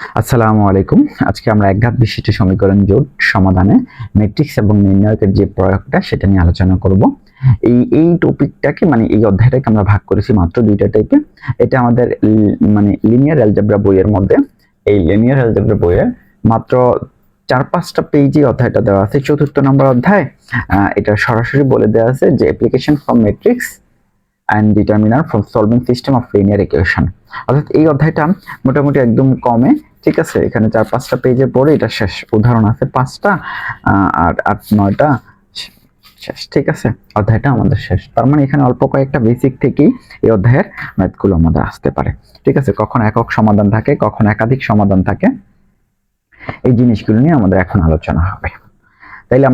আসসালামু আলাইকুম। আজকে আমরা একঘাত বিশিষ্ট সমীকরণ জোট সমাধানে ম্যাট্রিক্স এবং নির্ণায়কের যে প্রয়োগটা সেটা নিয়ে আলোচনা করব। এই টপিকটাকে এই অধ্যায়টাকে আমরা ভাগ করেছি মাত্র দুইটা টাইপে। এটা আমাদের লিনিয়ার অ্যালজেব্রা বইয়ের মধ্যে, এই লিনিয়ার অ্যালজেব্রা বইয়ের মাত্র 4-5টা পেজে অধ্যায়টা দেওয়া আছে, 4র্থ নম্বর অধ্যায়। এটা সরাসরি বলে দেওয়া আছে যে application from matrix and determiner from solving system of linear equation। অর্থাৎ এই অধ্যায়টা মোটামুটি একদম কমে, ঠিক আছে। এখানে 4-5টা পেজে পড়ে এটা শেষ, উদাহরণ আছে 5টা আর 8-9টা শেষ, ঠিক আছে। অধ্যায়টা আমাদের শেষ। তার মানে এখানে অল্প কয়েকটা বেসিক থেকেই এই অধ্যায়ের ম্যাথগুলো আমাদের আসতে পারে, ঠিক আছে। কখন একক সমাধান থাকে, কখন একাধিক সমাধান থাকে, এই জিনিসগুলো নিয়ে আমাদের এখন আলোচনা হবে। তাইলে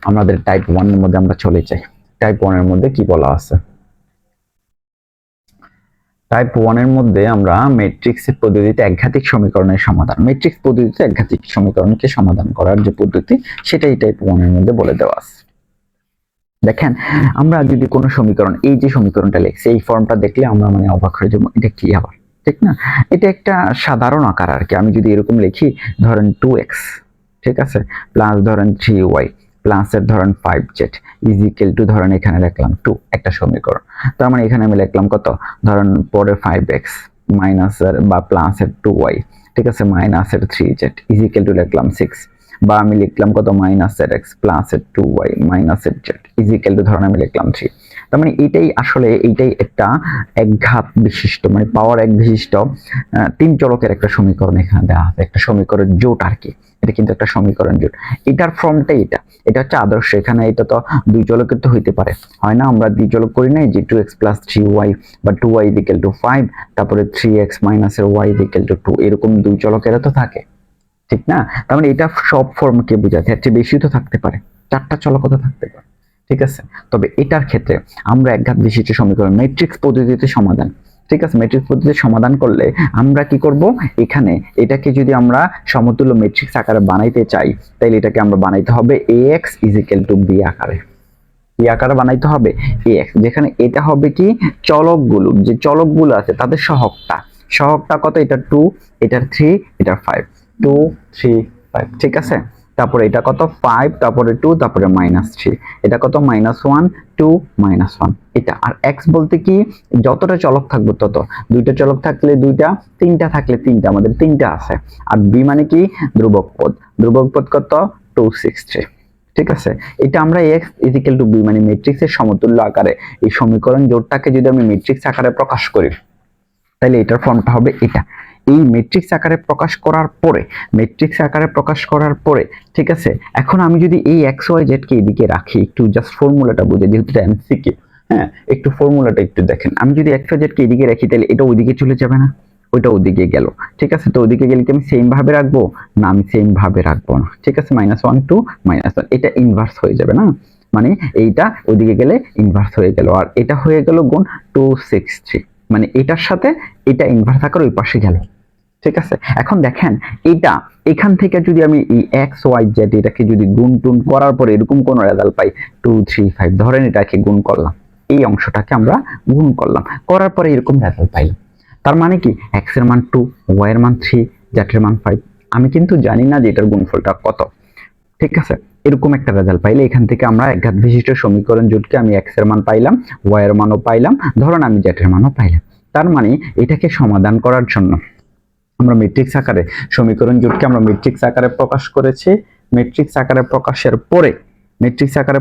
আমাদের টাইপ 1 এর মধ্যে আমরা চলে যাই। টাইপ 1 এর মধ্যে কি বলা আছে? টাইপ 1 এর মধ্যে আমরা ম্যাট্রিক্সের পদ্ধতিতে একঘাতিক সমীকরণের সমাধান, ম্যাট্রিক্স পদ্ধতিতে একঘাতিক সমীকরণকে সমাধান করার যে পদ্ধতি সেটাই টাইপ 1 এর মধ্যে বলে দেওয়া আছে। দেখেন, আমরা যদি কোনো সমীকরণ, এই যে সমীকরণটা লিখছি, এই ফর্মটা দেখলে আমরা অবাক হয়ে যাবো, এটা কি আবার, ঠিক না? এটা একটা সাধারণ আকার আর কি। আমি যদি এরকম লিখি, ধরেন 2x, ঠিক আছে, প্লাস ধরেন 3y প্লাসের ধরেন 5z ইজিক্যাল টু ধরেন এখানে লিখলাম 2, একটা সমীকরণ। তার মানে এখানে আমি লিখলাম কত, ধরেন পরে 5x মাইনাসের বা প্লাসের 2y, ঠিক আছে, মাইনাসের 3z ইজিক্যাল টু লিখলাম 6, বা আমি লিখলাম কত, মাইনাসের x প্লাসের 2y মাইনাসের z ইজিক্যাল টু ধরেন আমি লিখলাম 3। তার মানে এইটাই একটা একঘাত বিশিষ্ট, পাওয়ার এক বিশিষ্ট 3 চলকের একটা সমীকরণ এখানে দেওয়া আছে, একটা সমীকরণ জোট আর কি। এটা কিন্তু একটা সমীকরণ জোট। এটার ফর্মটা এটা হচ্ছে আদর্শ। এখানে এটা তো 2 চলকের তো হইতে পারে, হয় না? আমরা 2 চলক করি নাই যে 2x + 3y বা 2y = 5, তারপরে 3x - y = 2, এরকম 2 চলকের তো থাকে, ঠিক না? তার মানে এটা সব ফর্মকে বোঝায়, এর চেয়ে বেশি তো থাকতে পারে, 4টা চলক তো থাকতে পারে, ঠিক আছে। তবে এটার ক্ষেত্রে আমরা একঘাত বিশিষ্ট সমীকরণ ম্যাট্রিক্স পদ্ধতিতে সমাধান, ঠিক আছে, ম্যাট্রিক্স পদ্ধতিতে সমাধান করলে আমরা কি করব, এখানে এটাকে যদি আমরা সমতুল্য ম্যাট্রিক্স আকারে বানাইতে চাই, তাহলে এটাকে আমরা বানাইতে হবে ax = b আকারে। কি আকারে বানাইতে হবে? ax, যেখানে এটা হবে কি, যে চলকগুলো আছে তাদের সহগটা কত, এটা 2, এটার 3, এটার 5, 2 3 5, ঠিক আছে। তারপরে এটা কত, 5, তারপরে 2, তারপরে -3, এটা কত, -1 2 -1, এটা। আর x বলতে কি, যতটা চলক থাকবে তত, 2টা চলক থাকলে 2টা, 3টা থাকলে 3টা, আমাদের 3টা আছে। আর b মানে কি, ধ্রুবক পদ কত, 263, ঠিক আছে। এটা আমরা x = b ম্যাট্রিক্সের সমতুল্য আকারে এই সমীকরণ জোটটাকে যদি আমি ম্যাট্রিক্স আকারে প্রকাশ করি, তাহলে এটার ফর্মটা হবে এটা। এই ম্যাট্রিক্স আকারে প্রকাশ করার পরে, ঠিক আছে, এখন আমি যদি এই x y z কে এদিকে রাখি, একটু জাস্ট ফর্মুলাটা বুঝে, যেহেতু এটা এমসিকিউ, হ্যাঁ, একটু ফর্মুলাটা একটু দেখেন। আমি যদি x y z কে এদিকে রাখি, তাহলে এটা ওইদিকে চলে যাবে না, ওইটা ওদিকে গেল, ঠিক আছে। তো ওদিকে গেলে কি আমি সেম ভাবে রাখবো না? আমি সেম ভাবে রাখবো না, ঠিক আছে। -1 2 -1, এটা ইনভার্স হয়ে যাবে না, এইটা ওদিকে গেলে ইনভার্স হয়ে গেল, আর এটা হয়ে গেল গুণ 263, এটার সাথে এটা ইনভার্স আকার ওই পাশে গেল, ঠিক আছে। এখন দেখেন, এখান থেকে যদি আমি এই x y z এটাকে যদি গুণ টুন করার পরে এরকম কোন রেজাল্ট পাই, 2 3 5, ধরেন এটাকে গুণ করলাম, এই অংশটাকে আমরা গুণ করলাম, করার পরে এরকম রেজাল্ট পাইলাম। তার মানে কি, x এর মান 2, y এর মান 3, z এর মান 5। আমি কিন্তু জানি না যে এটার গুণফলটা কত, ঠিক আছে। এরকম একটা রেজাল্ট পাইলে এখান থেকে আমরা একঘাত বিশিষ্ট সমীকরণ জোটকে আমি x এর মান পাইলাম, y এর মানও পাইলাম, ধরুন আমি z এর মানও পাইলাম। তার মানে এটাকে সমাধান করার জন্য আমরা ম্যাট্রিক্স আকারে সমীকরণ জোটকে আমরা ম্যাট্রিক্স আকারে প্রকাশ করেছি। ম্যাট্রিক্স আকারে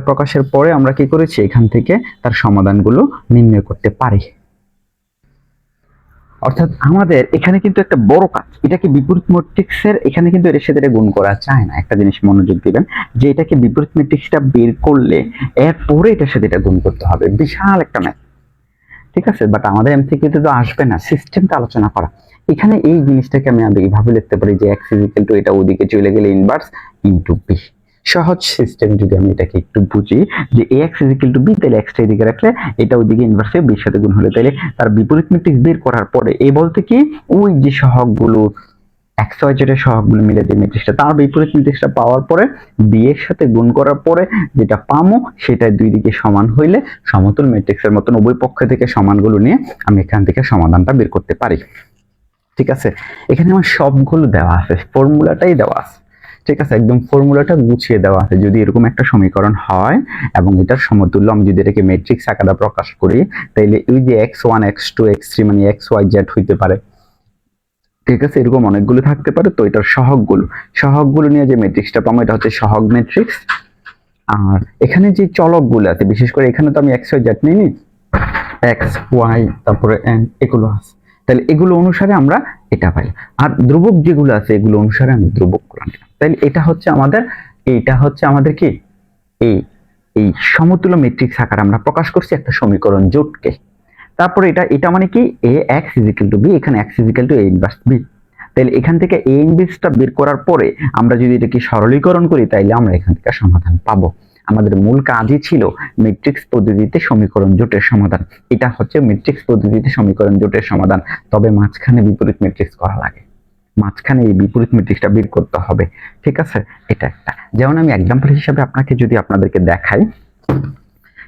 প্রকাশের পরে আমরা কি করেছি, এখান থেকে তার সমাধানগুলো নির্ণয় করতে পারি। অর্থাৎ আমাদের এখানে কিন্তু একটা বড় কাজ, এটাকে বিপরীত ম্যাট্রিক্সের, এখানে কিন্তু এর সাথে গুণ করা যায় না। একটা জিনিস মনোযোগ দিবেন যে এটাকে বিপরীত ম্যাট্রিক্সটা বের করলে এরপরে এটার সাথে এটা গুণ করতে হবে, বিশাল একটা ম্যাথ, ঠিক আছে। বাট আমাদের এমসিকিউতে তো আসবে না, সিস্টেমটা আলোচনা করা। এখানে এই জিনিসটাকে আমি এইভাবে লিখতে পারি যে x = এটা ওদিকে চলে গেলে ইনভার্স ইনটু b। সহজ সিস্টেম যদি আমি এটাকে একটু বুঝি যে ax = b, তাহলে x টা এদিকে রাখলে এটা ওদিকে ইনভার্সে b এর সাথে গুণ হলে, তাহলে তার বিপরীত ম্যাট্রিক্স বের করার পরে এই বলতে কি, ওই যে সহগগুলো x y z এর সহগগুলো মিলে যে ম্যাট্রিক্সটা, তার বিপরীত ম্যাট্রিক্সটা পাওয়ার পরে b এর সাথে গুণ করার পরে যেটা পামো সেটা দুই দিকে সমান হইলে সমতুল ম্যাট্রিক্সের মতন উভয় পক্ষ থেকে সমানগুলো নিয়ে আমি এখান থেকে সমাধানটা বের করতে পারি। ঠিক আছে, এখানে আমার সবগুলো দেওয়া আছে, ফর্মুলাটাই দেওয়া আছে। ঠিক আছে, একদম ফর্মুলাটা গুছিয়ে দেওয়া আছে। যদি এরকম একটা সমীকরণ হয় এবং এটার সমতুল্য আমি যদি এটাকে ম্যাট্রিক্স আকারে প্রকাশ করি, তাইলে এই যে x1 x2 x3 মানে xyz হইতে পারে। ঠিক আছে, এরকম অনেকগুলো থাকতে পারে। তো এটার সহগগুলো নিয়ে যে ম্যাট্রিক্সটা পাবো এটা হচ্ছে সহগ ম্যাট্রিক্স। আর এখানে যে চলকগুলো আছে, বিশেষ করে এখানে তো আমি xyz নিইনি, x y তারপরে n এগুলো আছে, তাহলে এগুলো অনুসারে আমরা এটা পাই। আর ধ্রুবক যেগুলো আছে এগুলো অনুসারে আমি ধ্রুবক করে নিলাম। তাহলে এটা হচ্ছে আমাদের কি এই এই সমতুল্য ম্যাট্রিক্স আকারে আমরা প্রকাশ করছি একটা সমীকরণ জোটকে। তারপরে এটা মানে কি ax = b, এখানে x = a ইনভার্স b। তাহলে এখান থেকে a ইনভার্সটা বের করার পরে আমরা যদি এটাকে সরলীকরণ করি তাইলে আমরা এখান থেকে সমাধান পাবো। আমাদের মূল কাজই ছিল ম্যাট্রিক্স পদ্ধতিতে সমীকরণ জোটের সমাধান। এটা হচ্ছে ম্যাট্রিক্স পদ্ধতিতে সমীকরণ জোটের সমাধান। তবে মাঝখানে বিপরীত ম্যাট্রিক্স করা লাগে, মাঝখানে এই বিপরীত ম্যাট্রিক্সটা বের করতে হবে। ঠিক আছে, এটা একটা। যেমন আমি এক্সাম্পল হিসাবে আপনাদেরকে দেখাই।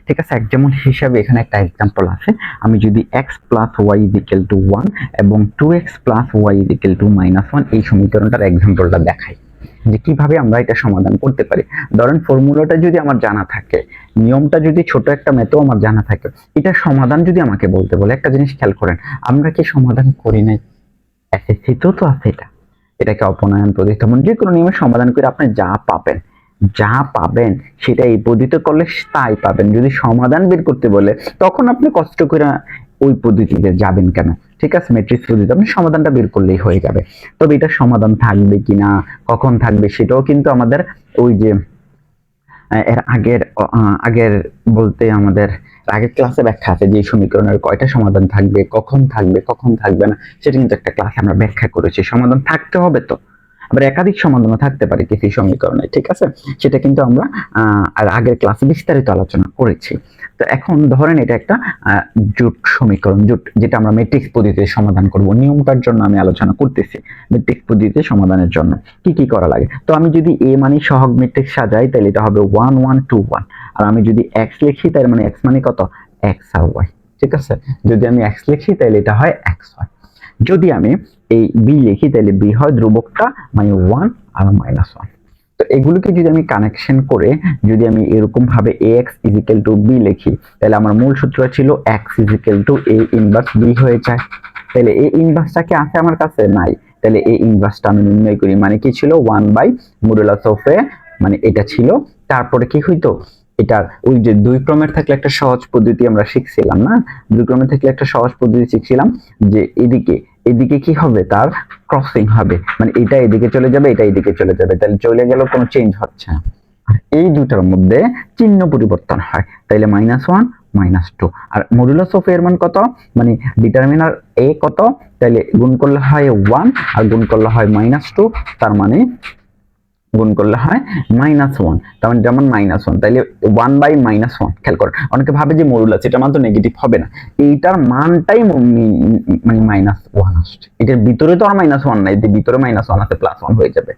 ঠিক আছে, যেমন হিসাবে এখানে একটা এক্সাম্পল আছে। আমি যদি x + y = 1 এবং 2x + y = -1 এই সমীকরণটার এক্সাম্পলটা দেখাই যে কিভাবে আমরা এটা সমাধান করতে পারি। ধরেন ফর্মুলাটা যদি আমার জানা থাকে, নিয়মটা যদি ছোট একটা ম্যাথও আমার জানা থাকে, এটা সমাধান যদি আমাকে বলতে বলে, একটা জিনিস খেয়াল করেন, আমরা কি সমাধান করি নাই? এসএসসিতেও তো আছে এটা। এটাকে অপনয়ন, প্রতিস্থাপন যে কোনো নিয়মে সমাধান করে আপনি যা পাবেন সেটা এই পদ্ধতিতে করলে তাই পাবেন। যদি সমাধান বের করতে বলে তখন আপনি কষ্ট করে ওই পদ্ধতিতে যাবেন কেন? ঠিক আছে, ম্যাট্রিক্স পদ্ধতিতে আপনি সমাধানটা বের করলেই হয়ে যাবে। তবে এটা সমাধান থাকবে কিনা, কখন থাকবে, সেটাও কিন্তু আমাদের ওই যে এর আগের বলতে আমাদের আগের ক্লাসে ব্যাখ্যা আছে যে সমীকরণের কয়টা সমাধান থাকবে, কখন থাকবে না, সেটা কিন্তু একটা ক্লাসে আমরা ব্যাখ্যা করেছি। সমাধান থাকতে হবে তো, আবার একাধিক সমাধানও থাকতে পারে কিছু সমীকরণে। ঠিক আছে, সেটা কিন্তু আমরা আর আগের ক্লাসে বিস্তারিত আলোচনা করেছি। তো এখন ধরেন এটা একটা জোট সমীকরণ, যেটা আমরা ম্যাট্রিক্স পদ্ধতিতে সমাধান করব। নিয়মটার জন্য আমি আলোচনা করতেছি। ম্যাট্রিক্স পদ্ধতিতে সমাধানের জন্য কি করা লাগে। তো আমি যদি a মানে সহগ ম্যাট্রিক্স সাজাই তাহলে এটা হবে 1 1 2 1। আর আমি যদি x লিখি তার মানে x মানে কত, x আর y। ঠিক আছে, যদি আমি x লিখি তাহলে এটা হয় x হয়। যদি আমি এই b লিখি তাহলে b হয় ধ্রুবকটা মানে 1 আর -1। তো এগুলোকে যদি আমি কানেকশন করে যদি আমি এরকম ভাবে ax = b লিখি তাহলে আমার মূল সূত্রটা ছিল x = a ইনভার্স b হয়ে যায়। তাহলে a ইনভার্সটা কি আছে আমার কাছে? নাই। তাহলে a ইনভার্সটা আমি নির্ণয় করি, মানে কি ছিল 1/(a), মানে এটা ছিল। তারপরে কি হইতো, এটার ওই যে দুই ক্রমের থাকলে একটা সহজ পদ্ধতি আমরা শিখছিলাম না, দুই ক্রমের থাকলে একটা সহজ পদ্ধতি শিখছিলাম যে এদিকে কি হবে, তার ক্রসিং হবে, মানে এটা এদিকে চলে যাবে, এটা এদিকে চলে যাবে, তাহলে চলে গেল, কোনো চেঞ্জ হচ্ছে না। আর এই দুটার মধ্যে চিহ্ন পরিবর্তন হয়, তাইলে -1 -2। আর মডুলাস অফ এর মান কত, মানে ডিটারমিনার a কত, তাইলে গুণ করলে হয় 1 আর গুণ করলে হয় -2, তার মানে গুণ করলে হয় -1, তার মানে যেমন -1, তাইলে 1/-1। খেয়াল করেন, অনেকে ভাবে যে মডুলাস, এটা মান তো নেগেটিভ হবে না, এইটার মানটাই মানে -1 আসছে। এটার ভিতরে তো আর -1 নাই, যে ভিতরে -1 আছে, +1 হয়ে যাবে।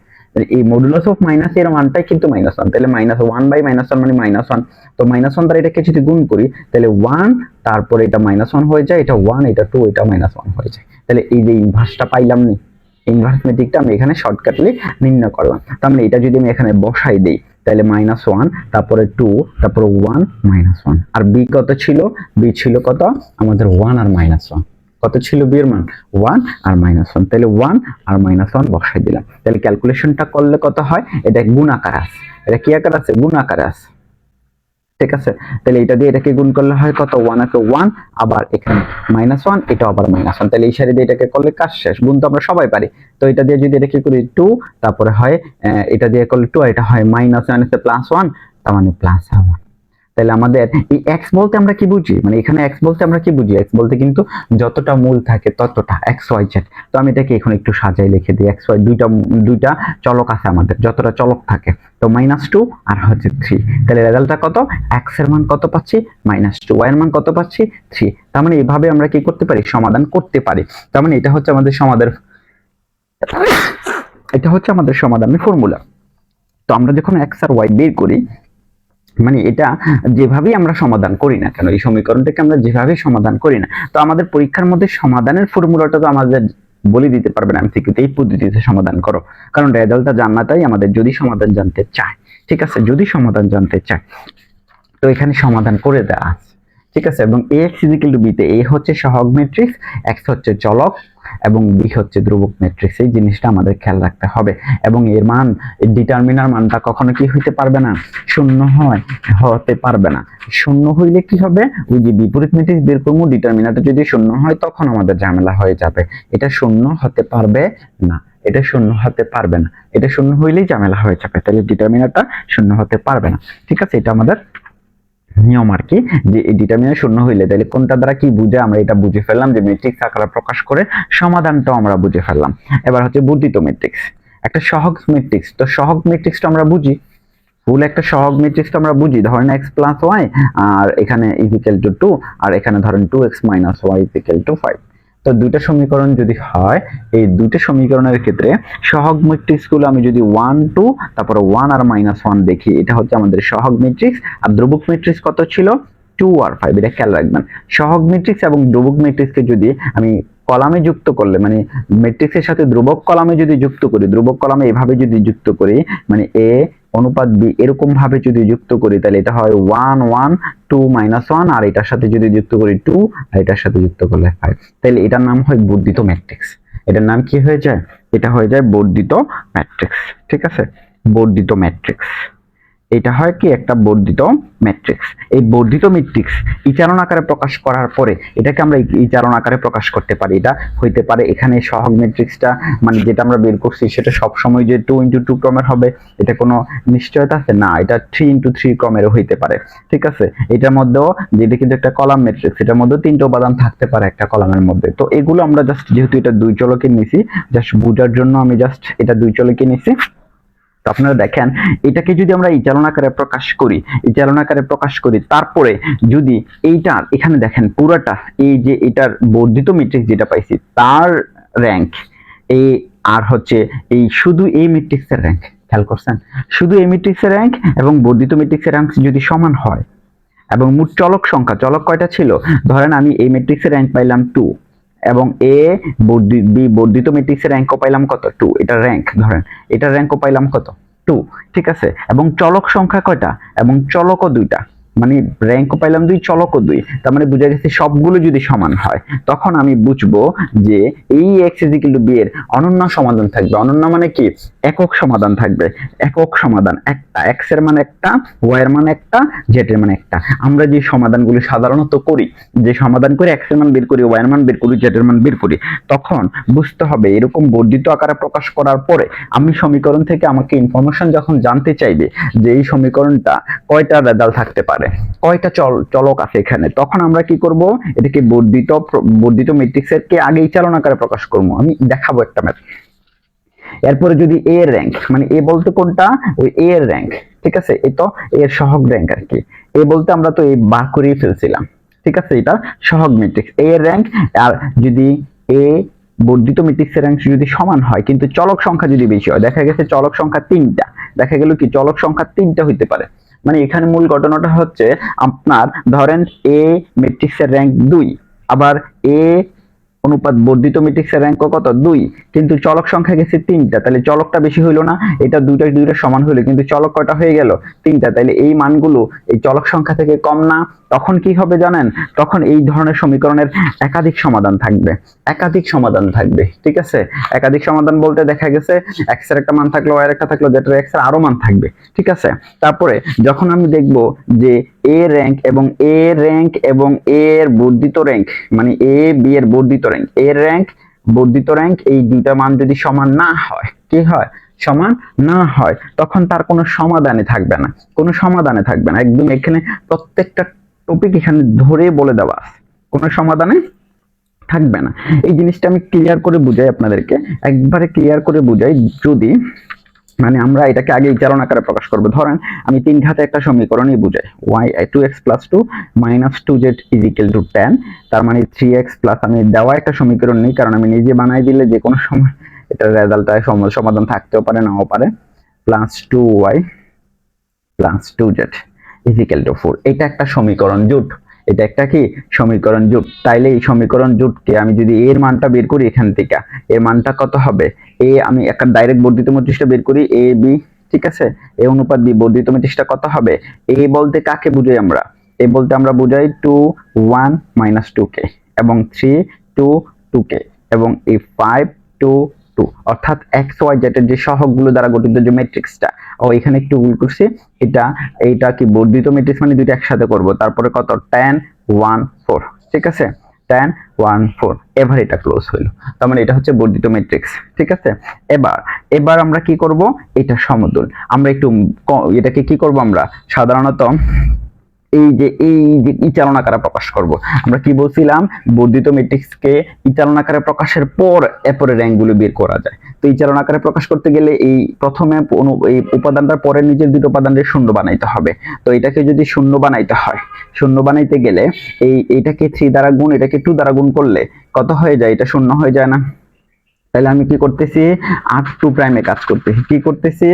এই মডুলাস অফ মাইনাস এর মানটাই কিন্তু -1, তাহলে -1/-1 মানে -1। তো -1 দ্বারা এটাকে যদি গুণ করি তাহলে 1, তারপরে এটা -1 হয়ে যায়, এটা 1, এটা 2, এটা -1 হয়ে যায়। তাহলে এই যে ইনভার্সটা পাইলাম নি, ইনভার্স ম্যাট্রিক্সটা আমি এখানে শর্টকাটলি নির্ণয় করলাম। তার মানে এটা যদি আমি এখানে বসাই দেই তাহলে -1, তারপরে 2, তারপরে 1 -1। আর b কত ছিল? b ছিল কত আমাদের 1 আর -1। কত ছিল b এর মান? 1 আর -1। তাহলে 1 আর -1 বসাই দিলাম। তাহলে ক্যালকুলেশনটা করলে কত হয়, এটা গুণ আকারে আছে, এটা কি আকারে আছে? গুণ আকারে আছে। ঠিক আছে, তাহলে এটা দিয়ে এটাকে গুণ করলে হয় কত, 1 একে 1, আবার এখানে -1, এটা আবার -1। তাহলে এই সারি দিয়ে এটাকে করলে কাজ শেষ। গুণ তো আমরা সবাই পারি। তো এটা দিয়ে যদি এটাকে করি 2, তারপরে হয় এটা দিয়ে করলে 2, এটা হয় -1 এসে +1, তার মানে +1। তাহলে আমাদের এই x বলতে আমরা কি বুঝি, মানে এখানে x বলতে আমরা কি বুঝি? x বলতে কিন্তু যতটা মূল থাকে ততটা, x y z। তো আমি এটাকে এখন একটু সাজাই লিখে দিই। x y দুইটা চলক আছে আমাদের, যতটা চলক থাকে, তো -2 আর হচ্ছে 3। তাহলে রেজাল্টটা কত, x এর মান কত পাচ্ছি? -2, y এর মান কত পাচ্ছি? 3। তার মানে এইভাবে আমরা কি করতে পারি, সমাধান করতে পারি। তার মানে এটা হচ্ছে আমাদের সমাধানের ফর্মুলা। তো আমরা যখন x আর y বের করি, মানে এটা যেভাবেই আমরা সমাধান করি না কেন, এই সমীকরণটাকে আমরা যেভাবেই সমাধান করি না, তো আমাদের পরীক্ষার মধ্যে সমাধানের ফর্মুলাটা তো আমাদের বলে দিতে পারবে না এমসিকিউতে এই পদ্ধতিতে সমাধান করো, কারণ রেজাল্টটা জানাটাই আমাদের যদি সমাধান জানতে চায়। ঠিক আছে, যদি সমাধান জানতে চায় তো এখানে সমাধান করে দেওয়া আছে। ঠিক আছে, এবং ax = b তে a হচ্ছে সহগ ম্যাট্রিক্স, x হচ্ছে চলক এবং b হচ্ছে ধ্রুবক ম্যাট্রিক্স। এই জিনিসটা আমাদের খেয়াল রাখতে হবে। এবং এর মান, ডিটারমিনার মানটা কখনো কি হইতে পারবে না, শূন্য হতে পারবে না। শূন্য হইলে কি হবে, ওই যে বিপরীত ম্যাট্রিক্স বের করবো, ডিটারমিনারটা যদি শূন্য হয় তখন আমাদের ঝামেলা হয়ে যাবে। এটা শূন্য হতে পারবে না, এটা শূন্য হতে পারবে না, এটা শূন্য হইলেই ঝামেলা হয়ে যাবে। তাহলে ডিটারমিনারটা শূন্য হতে পারবে না। ঠিক আছে, এটা আমাদের নিয়ম আর কি, যে এই ডিটারমিনার শূন্য হইলে তাহলে কোনটা দ্বারা কি বুঝে আমরা এটা বুঝে ফেললাম, যে ম্যাট্রিক্স আকারে প্রকাশ করে সমাধানটাও আমরা বুঝে ফেললাম। এবার হচ্ছে বর্ধিত ম্যাট্রিক্স, একটা সহগ ম্যাট্রিক্স। তো সহগ ম্যাট্রিক্সটা আমরা বুঝি, ফুল একটা সহগ ম্যাট্রিক্সটা আমরা বুঝি, ধরেন x + y আর এখানে = 2 আর এখানে ধরেন 2x - y = 5। তো দুইটা সমীকরণ যদি হয়, এই দুইটা সমীকরণের ক্ষেত্রে সহগ ম্যাট্রিক্স গুলো আমি যদি 1 2 তারপরে 1 আর -1 দেখি, এটা হচ্ছে আমাদের সহগ ম্যাট্রিক্স। আর ধ্রুবক ম্যাট্রিক্স কত ছিল, 2 আর 5। এটা খেয়াল রাখবেন, সহগ ম্যাট্রিক্স এবং ধ্রুবক ম্যাট্রিক্সকে যদি আমি কলামে যুক্ত করলে, মানে ম্যাট্রিক্সের সাথে ধ্রুবক কলামে যদি যুক্ত করি, ধ্রুবক কলামে এভাবে যদি যুক্ত করি, মানে a অনুপাত b এরকম ভাবে যদি যুক্ত করি, তাহলে এটা হয় 1 1 2 -1 আর এটার সাথে যদি যুক্ত করি 2 আর এটার সাথে যুক্ত করলে 5। তাহলে এটার নাম হয় বর্ধিত ম্যাট্রিক্স। এটার নাম কি হয়ে যায়, এটা হয়ে যায় বর্ধিত ম্যাট্রিক্স। ঠিক আছে, বর্ধিত ম্যাট্রিক্স, এটা হয় কি একটা বর্ধিত ম্যাট্রিক্স। এই বর্ধিত ম্যাট্রিক্স ইচারণ আকারে প্রকাশ করার পরে এটাকে আমরা ইচারণ আকারে প্রকাশ করতে পারি। এটা হইতে পারে এখানে সহগ ম্যাট্রিক্সটা, মানে যেটা আমরা বের করছি সেটা সব সময় যে 2 × 2 ক্রমের হবে এটা কোনো নিশ্চয়তা আছে না, এটা 3 × 3 ক্রমেরও হইতে পারে। ঠিক আছে, এটার মধ্যেও, যেটা কিন্তু একটা কলাম ম্যাট্রিক্স, এটার মধ্যে 3টা উপাদান থাকতে পারে একটা কলামের মধ্যে। তো এগুলো আমরা জাস্ট, যেহেতু এটা দুই চলকে নিছি, জাস্ট বোঝার জন্য আমি জাস্ট এটা দুই চলকে নিছি। তো আপনারা দেখেন, এটাকে যদি আমরা ইচারণ আকারে প্রকাশ করি, ইচারণ আকারে প্রকাশ করি, তারপরে যদি এইটা এখানে দেখেন পুরাটা, এই যে এটার বর্ধিত ম্যাট্রিক্স যেটা পাইছি তার র্যাঙ্ক এই, আর হচ্ছে এই শুধু এই ম্যাট্রিক্সের র্যাঙ্ক, খেয়াল করছেন, শুধু এই ম্যাট্রিক্সের র্যাঙ্ক এবং বর্ধিত ম্যাট্রিক্সের র্যাঙ্ক যদি সমান হয়, এবং মোট চলক সংখ্যা, চলক কয়টা ছিল, ধরেন আমি এই ম্যাট্রিক্সের র্যাঙ্ক পাইলাম 2 এবং বর্ধিত ম্যাট্রিক্সের র্যাঙ্কও পাইলাম কত, 2। এটার র্যাঙ্ক ধরেন, এটার র্যাঙ্কও পাইলাম কত, 2। ঠিক আছে, এবং চলক সংখ্যা কয়টা, এবং চলকও 2টা, মানে র্যাঙ্কও পাইলাম 2, চলকও 2। তার মানে বুঝা গেছে সবগুলো যদি সমান হয় তখন আমি বুঝবো যে এই x = b এর অনন্য সমাধান থাকবে। অনন্য মানে কি, একক সমাধান থাকবে। একক সমাধান একটা, x এর মান একটা, y এর মান একটা, z এর মান একটা। আমরা যে সমাধানগুলো সাধারণত করি, যে সমাধান করে x এর মান বের করি, y এর মান বের করি, z এর মান বের করি, তখন বুঝতে হবে এরকম বর্ধিত আকারে প্রকাশ করার পরে আমি সমীকরণ থেকে আমাকে ইনফরমেশন যখন জানতে চাইবে যে এই সমীকরণটা কয়টা রেজাল্ট থাকতে পারে, কয়টা চলক আছে এখানে, তখন আমরা কি করব, এটাকে বর্ধিত ম্যাট্রিক্সের কে আগে ইচারণ আকারে প্রকাশ করব। আমি দেখাবো একটা ম্যাথ। এরপরে যদি a এর র্যাঙ্ক, মানে a বলতে কোনটা, ওই a এর র্যাঙ্ক। ঠিক আছে, এই তো এর সহগ র্যাঙ্ক আর কি। a বলতে আমরা তো এই বার করেই ফেলছিলাম। ঠিক আছে, এটা সহগ ম্যাট্রিক্স, a এর র্যাঙ্ক। আর যদি a বর্ধিত ম্যাট্রিক্সের র্যাঙ্ক যদি সমান হয় কিন্তু চলক সংখ্যা যদি বেশি হয়, দেখা গেছে চলক সংখ্যা 3টা, দেখা গেল কি চলক সংখ্যা 3টা হইতে পারে। মানে এখানে মূল ঘটনাটা হচ্ছে আপনার ধরেন a ম্যাট্রিক্সের র্যাঙ্ক 2, আবার a অনুপাত বর্ধিত ম্যাট্রিক্সের র্যাঙ্ক কত, 2, কিন্তু চলক সংখ্যা গেছে 3টা, তাহলে চলকটা বেশি হইলো না, এটা দুইটা সমান হইলো, কিন্তু চলক কয়টা হয়ে গেল, 3টা। তাহলে এই মানগুলো এই চলক সংখ্যা থেকে কম না, তখন কি হবে জানেন, তখন এই ধরনের সমীকরণের একাধিক সমাধান থাকবে, একাধিক সমাধান থাকবে। ঠিক আছে, একাধিক সমাধান বলতে দেখা গেছে x এর একটা মান থাকলো, y এর একটা থাকলো, z এর x এর আরো মান থাকবে। ঠিক আছে, তারপরে যখন আমি দেখব যে a র্যাঙ্ক এবং a র্যাঙ্ক এবং a এর বর্ধিত র্যাঙ্ক, মানে a b এর বর্ধিত র্যাঙ্ক, a র্যাঙ্ক বর্ধিত র্যাঙ্ক, এই দুইটা মান যদি সমান না হয়, কি হয়, সমান না হয়, তখন তার কোনো সমাধানে থাকবে না, কোনো সমাধানে থাকবে না। একদম এখানে প্রত্যেকটা টপিক এখানে ধরে বলে দেওয়া আছে, কোনো সমাধানে থাকবে না। এই জিনিসটা আমি ক্লিয়ার করে বুঝাই আপনাদেরকে, একবারে ক্লিয়ার করে বুঝাই। যদি মানে আমরা এটাকে আগে ইচারণ আকারে প্রকাশ করব, ধরেন আমি 3 ঘাতে একটা সমীকরণই বুঝাই, y 2x + 2 - 2z = 10, তার মানে 3x প্লাস, আমি দেওয়া একটা সমীকরণ নেই, কারণ আমি নিজে বানাই দিলে যে কোনো সময় এটা রেজাল্টটা সমাধান থাকতেও পারে নাও পারে, +2y + 2z = 4। এটা একটা সমীকরণ জোট, এটা একটা কি সমীকরণ জোট। তাইলে এই সমীকরণ জোটকে আমি যদি এর মানটা বের করি এখান থেকে, এর মানটা কত হবে, এ আমি একটা ডাইরেক্ট বর্ধিত ম্যাট্রিক্সটা বের করি, এ বি, ঠিক আছে, এ অনুপাত বি, বর্ধিত ম্যাট্রিক্সটা কত হবে, এ বলতে কাকে বুঝাই আমরা, এ বলতে আমরা বুঝাই 2 1 2k এবং 3 2 2k এবং এই 5 2 2, অর্থাৎ এক্স ওয়াই জেড এর যে সহগগুলো দ্বারা গঠিত যে ম্যাট্রিক্সটা, ও এখানে একটু ভুল করছি, এইটা কি বর্ধিত ম্যাট্রিক্স মানে দুইটা একসাথে করব, তারপরে কত 10 1 4, ঠিক আছে, 10 1 4, এবার এটা ক্লোজ হইলো। তার মানে এটা হচ্ছে বর্ধিত ম্যাট্রিক্স, ঠিক আছে। এবার আমরা কি করব, এটা সমতুল। আমরা একটু এটাকে কি করব, আমরা সাধারণত এই যে ইচালন আকারে প্রকাশ করব। আমরা কি বলছিলাম, বর্ধিত ম্যাট্রিক্সকে ইচালন আকারে প্রকাশের পর এরপরে র্যাঙ্কগুলো বের করা যায়। তো ইচালন আকারে প্রকাশ করতে গেলে এই প্রথমে এই উপাদানটার পরে নিজের দুটো উপাদানের শূন্য বানাইতে হবে। তো এটাকে যদি শূন্য বানাইতে হয়, শূন্য বানাইতে গেলে এইটাকে 3 দ্বারা গুণ, এটাকে 2 দ্বারা গুণ করলে কত হয়ে যায়, এটা শূন্য হয়ে যায় না। তাহলে আমি কি করতেছি, r2 প্রাইমে কাজ করতেছি। কি করতেছি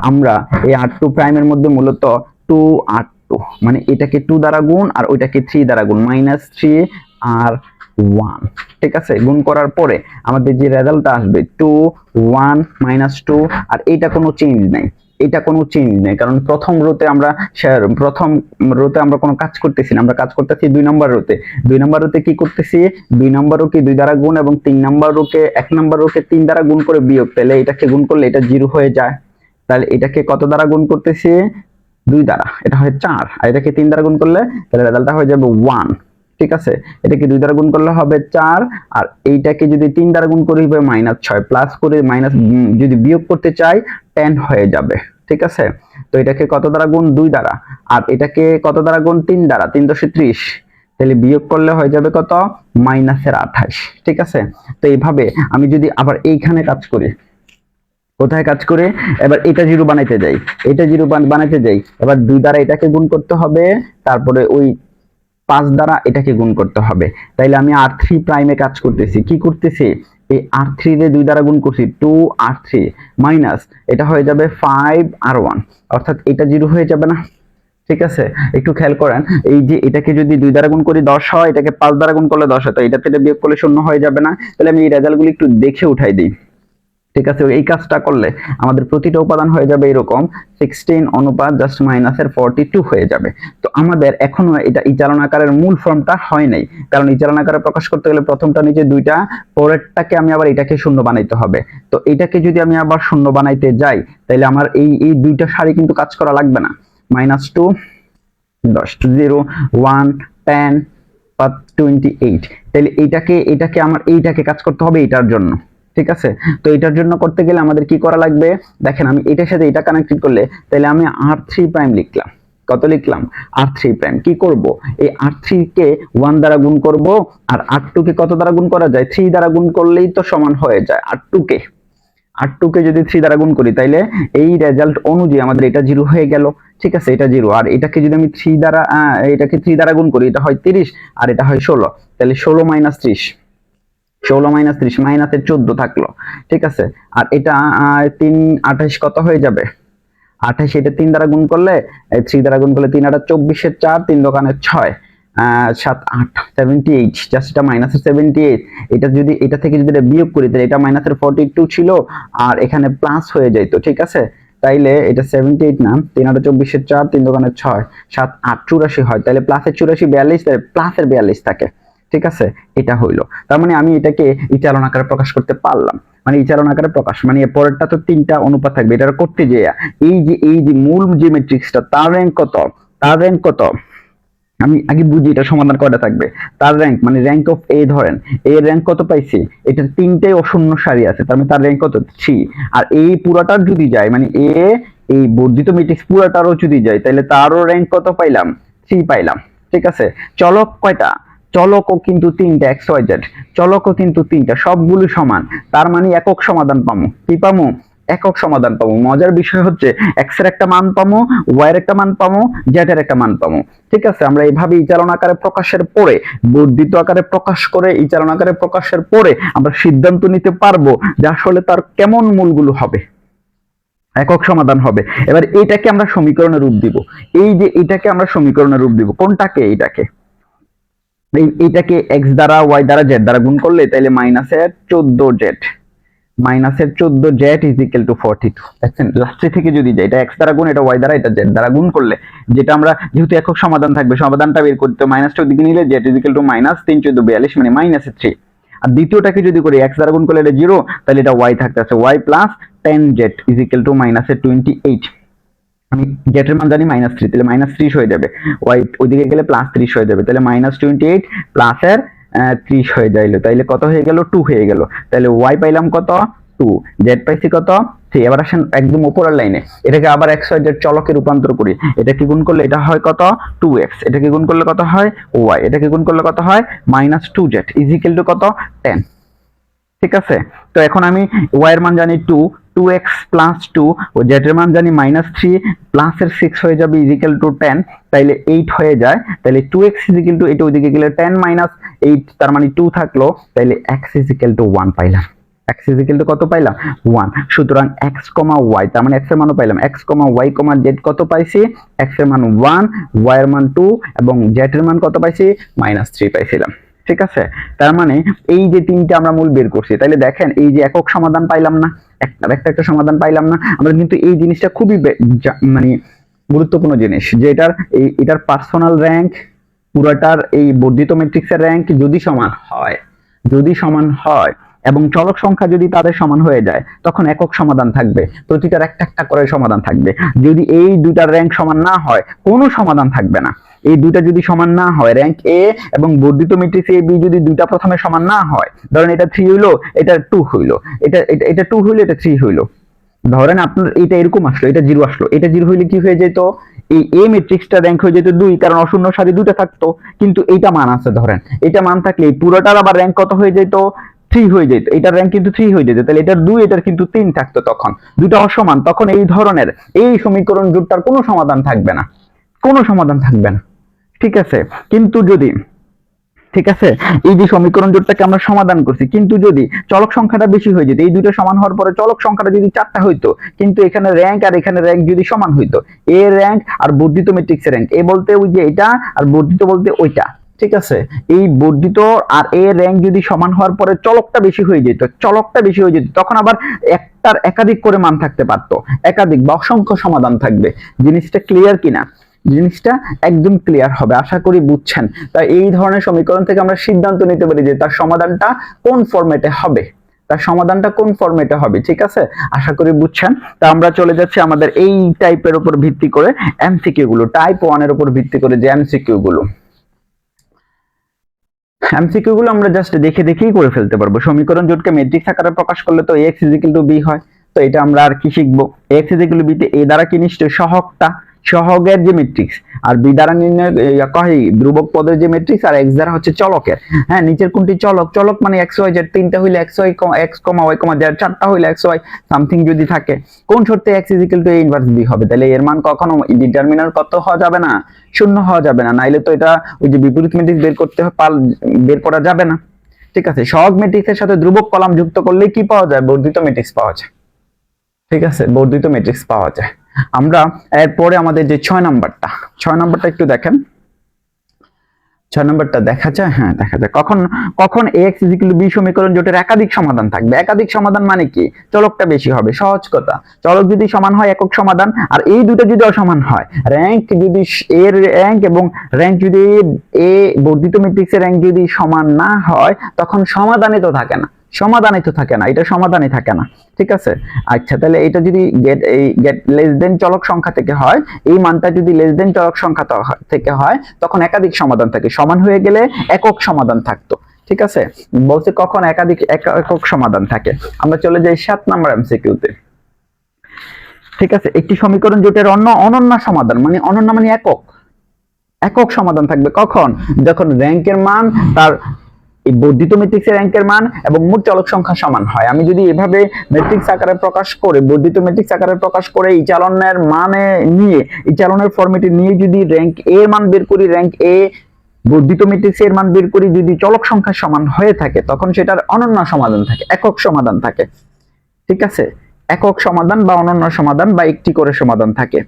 আমরা, এই r2 প্রাইমের মধ্যে মূলত 2r2, মানে এটাকে 2 দ্বারা গুণ আর ওইটাকে 3 দ্বারা গুণ, -3r1, ঠিক আছে। গুণ করার পরে আমাদের যে রেজাল্টটা আসবে 2 1 -2, আর এটা কোনো চেঞ্জ নাই, এটা কোনো চেঞ্জ নেই, কারণ প্রথম রোতে আমরা কোনো কাজ করতেছি না, আমরা কাজ করতেছি 2 নম্বর রোতে। 2 নম্বর রোতে কি করতেছি, 2 নম্বর রোকে 2 দ্বারা গুণ এবং 3 নম্বর রোকে 1 নম্বর রোকে 3 দ্বারা গুণ করে বিয়োগ, তাহলে এটাকে গুণ করলে এটা 0 হয়ে যায়। তাহলে এটাকে কত দ্বারা গুণ করতেছি, 2 দ্বারা, এটা হয় 4, আর এটাকে 3 দ্বারা গুণ করলে তাহলে রেজাল্টটা হয়ে যাবে 1, ঠিক আছে। এটাকে 2 দ্বারা গুণ করলে হবে 4, আর এইটাকে যদি 3 দ্বারা গুণ করি হবে -6, প্লাস করে মাইনাস যদি বিয়োগ করতে চাই 10 হয়ে যাবে, ঠিক আছে। তো এটাকে কত দ্বারা গুণ, 2 দ্বারা, আর এটাকে কত দ্বারা গুণ, 3 দ্বারা, 3 × 30, তাহলে বিয়োগ করলে হয়ে যাবে কত, -28, ঠিক আছে। তো এইভাবে আমি যদি আবার এইখানে কাজ করি, কোথায় কাজ করে, এবার এটা 0 বানাইতে যাই, এটা 0 বানাইতে যাই, এবার 2 দ্বারা এটাকে গুণ করতে হবে, তারপরে ওই 5 দ্বারা এটাকে গুণ করতে হবে। তাইলে আমি r3 প্রাইমে কাজ করতেছি। কি করতেছি, এই r3 রে 2 দ্বারা গুণ করছি, 2r3 মাইনাস এটা হয়ে যাবে 5r1, অর্থাৎ এটা 0 হয়ে যাবে না, ঠিক আছে। একটু খেয়াল করেন, এই যে এটাকে যদি 2 দ্বারা গুণ করি 10 হয়, এটাকে 5 দ্বারা গুণ করলে 10 হয়, তো এটা থেকে বিয়োগ করলে 0 হয়ে যাবে না। তাহলে আমি এই রেজাল্টগুলো একটু দেখে উঠাই দিই, ঠিক আছে। এই কাজটা করলে আমাদের প্রতিটা উপাদান হয়ে যাবে এরকম 16 অনুপাত জাস্ট মাইনাসের 42 হয়ে যাবে। তো আমাদের এখনো এটা ইচালন আকারের মূল ফর্মটা হয় নাই, কারণ ইচালন আকারে প্রকাশ করতে গেলে প্রথমটা নিচে 2টা, পরেরটাকে আমি আবার এটাকে শূন্য বানাইতে হবে। তো এটাকে যদি আমি আবার শূন্য বানাইতে যাই, তাহলে আমার এই দুইটা সারি কিন্তু কাজ করা লাগবে না, -2 10 0 1 10 28, তাহলে এটাকে আমার এইটাকে কাজ করতে হবে এটার জন্য, ঠিক আছে। তো এটার জন্য করতে গেলে আমাদের কি করা লাগবে, দেখেন আমি এটার সাথে এটা কানেক্টেড করলে, তাহলে আমি r3 প্রাইম লিখলাম, কত লিখলাম, r3 প্রাইম। কি করব, এই r3 কে 1 দ্বারা গুণ করব, আর r2 কে কত দ্বারা গুণ করা যায়, 3 দ্বারা গুণ করলেই তো সমান হয়ে যায় r2 কে যদি 3 দ্বারা গুণ করি, তাইলে এই রেজাল্ট অনুযায়ী আমাদের এটা 0 হয়ে গেল, ঠিক আছে, এটা 0। আর এটাকে যদি আমি 3 দ্বারা গুণ করি, এটা হয় 30 আর এটা হয় 16, তাহলে 16 - 30, 16 - 30 মাইনাসের 14 থাকলো, ঠিক আছে। আর এটা 3 28 কত হয়ে যাবে, 28, এটা 3 দ্বারা গুণ করলে, 3 দ্বারা গুণ করলে 3 8 24 4, 3 দোকানে 6, 7 8 78, জাস্ট এটা -78। এটা যদি এটা থেকে যদি এটা বিয়োগ করি, তাহলে এটা -42 ছিল, আর এখানে প্লাস হয়ে যাইতো, ঠিক আছে। তাইলে এটা 78 না, 3 8 24 4, 3 দোকানে 6 7 8 84 হয়, তাহলে প্লাসের 84 42, তাহলে প্লাসের 42 থাকে, ঠিক আছে। এটা হইলো, তার মানে আমি এটাকে ইচালন আকারে প্রকাশ করতে পারলাম। মানে ইচালন আকারে প্রকাশ মানে পরেরটা তো 3টা অনুপাত থাকবে, এটা করতে যেয়ে এই যে মূল যে ম্যাট্রিক্সটা তার র্যাঙ্ক কত, আমি আগে বুঝি এটা সমাধান কয়টা থাকবে। তার র্যাঙ্ক মানে র্যাঙ্ক অফ এ, ধরেন এর র্যাঙ্ক কত পাইছি, এটা 3টাই অশূন্য সারি আছে, তার মানে তার র্যাঙ্ক কত 3। আর এই পুরাটার যদি যায়, মানে এই বর্ধিত ম্যাট্রিক্স পুরাটারও যদি যায়, তাহলে তারও র্যাঙ্ক কত পাইলাম, 3 পাইলাম, ঠিক আছে। চলক কয়টা, চলকও কিন্তু 3টা, এক্স ওয়াই জেড চলকও কিন্তু 3টা, সবগুলো সমান, তার মানে একক সমাধান পামু। কি পামু, একক সমাধান পাবো। মজার বিষয় হচ্ছে এক্স এর একটা মান পাবো, ওয়াই এর একটা মান পাবো, জেড এর একটা মান পাবো, ঠিক আছে। আমরা এইভাবে ইচালন আকারে প্রকাশের পরে, বর্ধিত আকারে প্রকাশ করে ইচালন আকারে প্রকাশের পরে আমরা সিদ্ধান্ত নিতে পারবো যে আসলে তার কেমন মূলগুলো হবে, একক সমাধান হবে। এবার এইটাকে আমরা সমীকরণে রূপ দিব, এই যে এটাকে আমরা সমীকরণে রূপ দিব, কোনটাকে, এইটাকে এইটাকে এক্স দ্বারা ওয়াই দ্বারা জেড দ্বারা গুণ করলে তাহলে মাইনাসের 14z ইজ ইকুয়াল টু 42। দেখছেন লাস্টে থেকে যদি যায় এটা এক্স দ্বারা গুণ, এটা ওয়াই দ্বারা, এটা জেড দ্বারা গুণ করলে যেটা আমরা যেহেতু একক সমাধান থাকবে সমাধানটা বের করতে মাইনাসটা ওদিকে নিলে Z is equal two minus 3 14 42 মানে মাইনাস 3। আর দ্বিতীয়টাকে যদি করি এক্স দ্বারা গুণ করলে এটা 0, তাহলে এটা ওয়াই থাকতেছে Y plus 10z is equal to মাইনাসের 28। আমি জেড এর মান জানি -3, তাহলে -30 হয়ে যাবে, ওয়াই ওইদিকে গেলে +30 হয়ে যাবে, তাহলে -28 প্লাসের 30 হয়ে যাইলো, তাইলে কত হয়ে গেল 2 হয়ে গেল। তাহলে ওয়াই পাইলাম কত 2, জেড পাইছি কত 3। এবার আসেন একদম উপরের লাইনে এটাকে আবার এক্স ওয়াই জেড চলকে রূপান্তর করি। এটাকে গুণ করলে এটা হয় কত 2x, এটাকে গুণ করলে কত হয় y, এটাকে গুণ করলে কত হয় -2z ইজ ইকুয়াল টু কত 10। ঠিক আছে, তো এখন আমি y এর মান জানি 2x প্লাস 2 ও z এর মান জানি -3 প্লাস এর 6 হয়ে যাবে ইজ ইকুয়াল টু 10, তাইলে 8 হয়ে যায়। তাইলে 2x ইজ ইকুয়াল টু এটা ওইদিকে গেলে 10 - 8 তার মানে 2 থাকলো, তাইলে x ইজ ইকুয়াল টু 1 পাইলাম। x ইজ ইকুয়াল টু কত পাইলাম 1। সুতরাং x, y তার মানে x এর মানও পাইলাম, x, y, z কত পাইছি, x এর মান 1, y এর মান 2 এবং z এর মান কত পাইছি -3 পাইছিলাম। ঠিক আছে, তার মানে এই যে তিনটা আমরা মূল বের করছি, তাহলে দেখেন এই যে একক সমাধান পাইলাম না, একটা সমাধান পাইলাম না আমরা, কিন্তু এই জিনিসটা খুবই মানে গুরুত্বপূর্ণ জিনিস যে এটার পার্সোনাল র্যাঙ্ক পুরাটার এই বর্ধিত ম্যাট্রিক্সের র্যাঙ্ক যদি সমান হয় এবং চলক সংখ্যা যদি তাদের সমান হয়ে যায় তখন একক সমাধান থাকবে, প্রতিটার একটা করে সমাধান থাকবে। যদি এই দুটার র্যাঙ্ক সমান না হয় কোনো সমাধান থাকবে না। এই দুটা যদি সমান না হয়, র্যাঙ্ক এ এবং বর্ধিত ম্যাট্রিক্স এ বি যদি দুটা প্রথমে সমান না হয়, ধরেন এটা 3 হইলো, এটা 2 হইলো, এটা 2 হইলো, এটা 3 হইলো, ধরেন আপনার এটা এরকম আসলো, এটা 0 আসলো, এটা 0 হইলে কি হয়ে যেত, এই এ ম্যাট্রিক্সটা র্যাঙ্ক হয়ে যেত 2, কারণ অশূন্য সারি দুটো থাকতো, কিন্তু এইটা মান আছে, ধরেন এটা মান থাকলে এই পুরোটার আবার র্যাঙ্ক কত হয়ে যেত 3 হয়ে যেত, এটার র্যাঙ্ক কিন্তু 3 হয়ে যেত, তাহলে এটার 2 এটার কিন্তু 3 থাকতো, তখন দুটো অসমান, তখন এই ধরনের এই সমীকরণ জোটটার কোনো সমাধান থাকবে না, কোনো সমাধান থাকবে না। ঠিক আছে, কিন্তু যদি ঠিক আছে এই যে সমীকরণ জোটটাকে আমরা সমাধান করছি, কিন্তু যদি চলক সংখ্যাটা বেশি হয়ে যেত, এই দুটো সমান হওয়ার পরে চলক সংখ্যাটা যদি 4টা হইতো, কিন্তু এখানে র্যাঙ্ক আর এখানে র্যাঙ্ক যদি সমান হইতো, এ র্যাঙ্ক আর বর্ধিত ম্যাট্রিক্সের র্যাঙ্ক, এ বলতে ওই যে এটা আর বর্ধিত বলতে ওইটা, ঠিক আছে, এই বর্ধিত আর এ র্যাঙ্ক যদি সমান হওয়ার পরে চলকটা বেশি হয়ে যেত, তখন আবার একটার একাধিক করে মান থাকতে পারতো, একাধিক বা অসংখ্য সমাধান থাকবে। জিনিসটা ক্লিয়ার কিনা? জিনিসটা একদম ক্লিয়ার হবে, আশা করি বুঝছেন। তাই এই ধরনের সমীকরণ থেকে আমরা সিদ্ধান্ত নিতে পারি যে তার সমাধানটা কোন ফরম্যাটে হবে, ঠিক আছে, আশা করি বুঝছেন। তা আমরা চলে যাচ্ছি আমাদের এই টাইপের উপর ভিত্তি করে এমসিকিউ গুলো, টাইপ 1 এর উপর ভিত্তি করে যে এমসিকিউ গুলো আমরা জাস্ট দেখেই করে ফেলতে পারবো। সমীকরণ জোটকে ম্যাট্রিক্স আকারে প্রকাশ করলে তো ax = b হয়, তো এটা আমরা আর কি শিখবো, ax = b তে a দ্বারা কি নিশ্চয় সহগের যে ম্যাট্রিক্স, আর বি দ্বারা নির্ণয় ধ্রুবক পদের যে ম্যাট্রিক্স, আর এক্স দ্বারা হচ্ছে চলকের। হ্যাঁ, নিচের কোনটি চলক মানে এক্স ওয়াই জেড, 3টা হইলে এক্স ওয়াই এক্স কমা ওয়াই কমা জেড, 4টা হইলে এক্স ওয়াই সামথিং যদি থাকে, কোন শর্তে এক্স = a ইনভার্স বি হবে, তাহলে এর মান কখনো ডিটারমিনার কত হওয়া যাবে না, 0 হওয়া যাবে না, নাইলে তো এটা ওই যে বিপরীত ম্যাট্রিক্স বের করা যাবে না। ঠিক আছে, সহগ ম্যাট্রিক্সের সাথে ধ্রুবক কলাম যুক্ত করলে কি পাওয়া যায়, বর্ধিত ম্যাট্রিক্স পাওয়া যায়। ঠিক আছে, বর্ধিত ম্যাট্রিক্স পাওয়া যায়। আমরা এরপরে আমাদের যে 6 নাম্বারটা একটু দেখেন, 6 নাম্বারটা দেখা যায়, হ্যাঁ দেখা যায়। কখন ax = b সমীকরণ জোটের একাধিক সমাধান থাকবে। একাধিক সমাধান মানে কি, চলকটা বেশি হবে, সহজ কথা। চলক যদি সমান হয় একক সমাধান, আর এই দুটো যদি অসমান হয়, র্যাঙ্ক যদি এর র্যাঙ্ক এবং র্যাঙ্ক যদি এ বর্ধিত ম্যাট্রিক্সের র্যাঙ্ক যদি সমান না হয়, তখন সমাধানে তো থাকে না, এটা সমাধানে থাকে না। ঠিক আছে, আচ্ছা, তাহলে এটা যদি গেট লেস দেন চলক সংখ্যা থেকে হয়, এই মানটা যদি লেস দেন চলক সংখ্যা থেকে হয়, তখন একাধিক সমাধান থাকে, সমান হয়ে গেলে একক সমাধান থাকতো। ঠিক আছে, বলছে কখন একক সমাধান থাকে। আমরা চলে যাই 7 নাম্বার এমসিকিউতে। ঠিক আছে, একটি সমীকরণ জোটের অনন্য সমাধান মানে অনন্য মানে একক সমাধান থাকবে কখন, যখন র্যাঙ্কের মান তার এই বর্ধিত ম্যাট্রিক্সের র্যাঙ্কের মান এবং মোট চলক সংখ্যা সমান হয়। আমি যদি এভাবে ম্যাট্রিক্স আকারে প্রকাশ করে, বর্ধিত ম্যাট্রিক্স আকারে প্রকাশ করে এই চালনের মানে নিয়ে, এই চালনের ফরম্যাটে নিয়ে যদি র্যাঙ্ক এ এর মান বের করি, র্যাঙ্ক এ বর্ধিত ম্যাট্রিক্স এর মান বের করি, যদি চলক সংখ্যা সমান হয়ে থাকে, তখন সেটার অনন্য সমাধান থাকে, একক সমাধান থাকে। ঠিক আছে, একক সমাধান বা অনন্য সমাধান বা একটি করে সমাধান থাকে।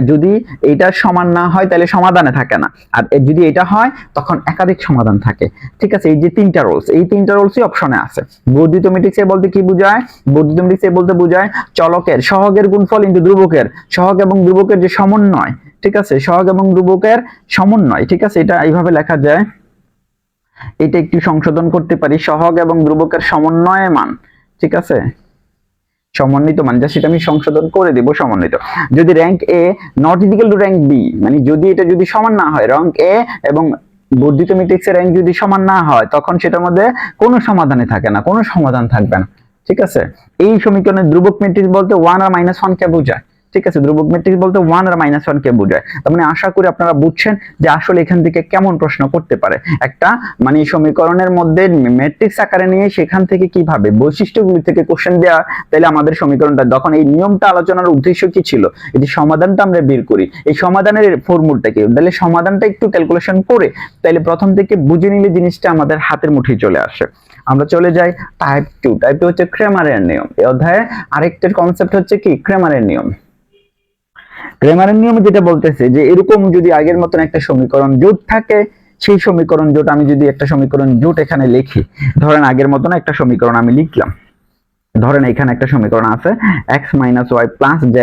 যদি এইটা সমান না হয় তাহলে সমাধানে থাকে না, আর যদি এটা হয় তখন একাধিক সমাধান থাকে। ঠিক আছে, এই যে তিনটা রুলস, এই তিনটা রুলসই অপশনে আছে। বর্ধিত ম্যাট্রিক্সে বলতে কি বোঝায়? বর্ধিত ম্যাট্রিক্সে বলতে বোঝায় চলকের সহগের গুণফল ইনটু ধ্রুবকের, সহগ এবং ধ্রুবকের যে সমন্বয়। ঠিক আছে, সহগ এবং ধ্রুবকের সমন্বয়। ঠিক আছে, এটা এইভাবে লেখা যায়। এটা একটু সংশোধন করতে পারি, সহগ এবং ধ্রুবকের সমন্বয় মান। ঠিক আছে, সমন্বিত মান, যা সেটা আমি সংশোধন করে দেব সমন্বিত। যদি rank A not equal to rank B, মানে যদি এটা যদি সমান না হয়, র্যাঙ্ক এ এবং বর্ধিত ম্যাট্রিক্সের র্যাঙ্ক যদি সমান না হয়, তখন সেটার মধ্যে কোনো সমাধানে থাকে না, কোনো সমাধান থাকবে না। ঠিক আছে, এই সমীকরণের ধ্রুবক ম্যাট্রিক্স বলতে 1 আর -1 কে বোঝায়। ঠিক আছে, ধ্রুবক ম্যাট্রিক্স বলতে 1 আর -1 কে বোঝায়। তার মানে আশা করি আপনারা বুঝছেন যে আসলে এখান থেকে কেমন প্রশ্ন করতে পারে। একটা মানে সমীকরণের মধ্যে ম্যাট্রিক্স আকারে নিয়ে সেখান থেকে কিভাবে বৈশিষ্ট্যগুলি থেকে কোশ্চেন দেওয়া, তাহলে আমাদের সমীকরণটা যখন এই নিয়মটা আলোচনার উদ্দেশ্য কি ছিল, এই সমাধানটা আমরা বের করি, এই সমাধানের ফর্মুলাটা কি, তাহলে সমাধানটা একটু ক্যালকুলেশন করে তাহলে প্রথম থেকে বুঝে নিলে জিনিসটা আমাদের হাতের মুঠোয় চলে আসে। আমরা চলে যাই টাইপ 2। টাইপ 2 হচ্ছে ক্রেমারের নিয়ম। এই অধ্যায়ে আরেকটা কনসেপ্ট হচ্ছে কি, ক্রেমারের নিয়ম। ক্রেমারের নিয়মে যেটা বলতেছে যে এরকম যদি আগের মতন একটা সমীকরণ জোট থাকে, সেই সমীকরণ জোট আমি যদি একটা সমীকরণ জোট এখানে লিখি, ধরেন আগের মতন একটা সমীকরণ আমি লিখলাম। ধরেন এখানে একটা সমীকরণ আছে x - y + z